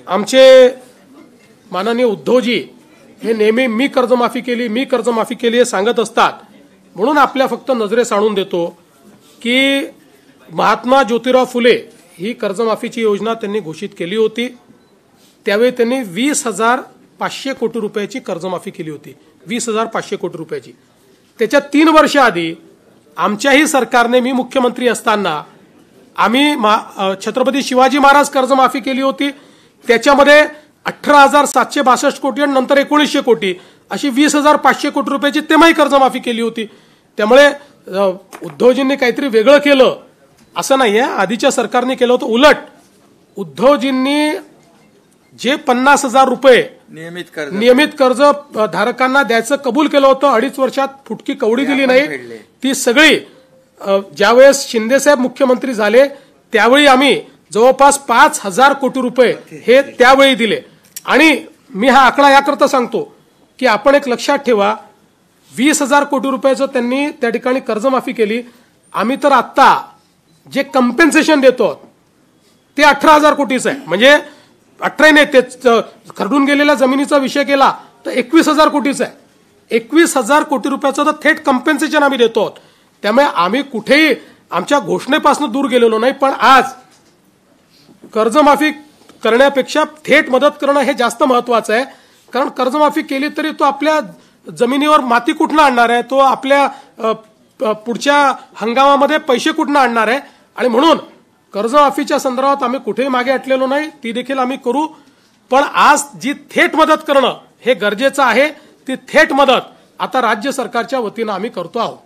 आमचे माननीय उद्धवजी हे नेहमी मी कर्जमाफी केली हे सांगत असतात, म्हणून आपल्या फक्त नजरेस आणून देतो की महात्मा ज्योतिराव फुले ही कर्जमाफीची योजना त्यांनी घोषित केली होती। त्यावेळी त्यांनी 20,500 कोटी रुपयाची कर्जमाफी केली होती, 20,500 कोटी रुपयाची। त्याच्या 3 वर्ष आधी आमच्याही सरकारने, मी मुख्यमंत्री असताना आम्ही छत्रपती शिवाजी महाराज कर्जमाफी केली होती। त्याच्यामध्ये 18,762 कोटी आणि नंतर 1900 कोटी अशी 20,500 कोटी रुपयाची तेव्हाही कर्जमाफी केली होती। त्यामुळे उद्धवजींनी काहीतरी वेगळं केलं असं नाहीये, आधीच्या सरकारने केलं होतं। उलट उद्धवजींनी जे 50,000 रुपये नियमित कर्ज धारकांना द्यायचं कबूल केलं होतं, 2.5 वर्षात फुटकी कवडी दिली नाही। ती सगळी ज्यावेळेस शिंदेसाहेब मुख्यमंत्री झाले त्यावेळी आम्ही जवळपास 5,000 कोटी रुपये हे त्यावेळी दिले। आणि मी हा आकडा याकरता सांगतो की आपण एक लक्षात ठेवा, 20,000 कोटी रुपयाचं त्यांनी त्या ठिकाणी कर्जमाफी केली। आम्ही तर आता जे कंपेन्सेशन देतो ते 18,000 कोटीचं आहे, म्हणजे 18 नाही, ते खरडून गेलेल्या जमिनीचा विषय केला तर 21,000 कोटीचं आहे। 21,000 कोटी रुपयाचं तर थेट कंपेन्सेशन आम्ही देतो। त्यामुळे आम्ही कुठेही आमच्या घोषणेपासून दूर गेलेलो नाही, पण आज कर्जमाफी करण्यापेक्षा थेट मदत करणं हे जास्त महत्वाचं आहे। कारण कर्जमाफी केली तरी तो आपल्या जमिनीवर माती कुठनं आणणार आहे, तो आपल्या पुढच्या हंगामामध्ये पैसे कुठनं आणणार आहे। आणि म्हणून कर्जमाफीच्या संदर्भात आम्ही कुठेही मागे हटलेलो नाही, ती देखील आम्ही करू। पण आज जी थेट मदत करणं हे गरजेचं आहे, ती थेट मदत आता राज्य सरकारच्या वतीनं आम्ही करतो आहोत।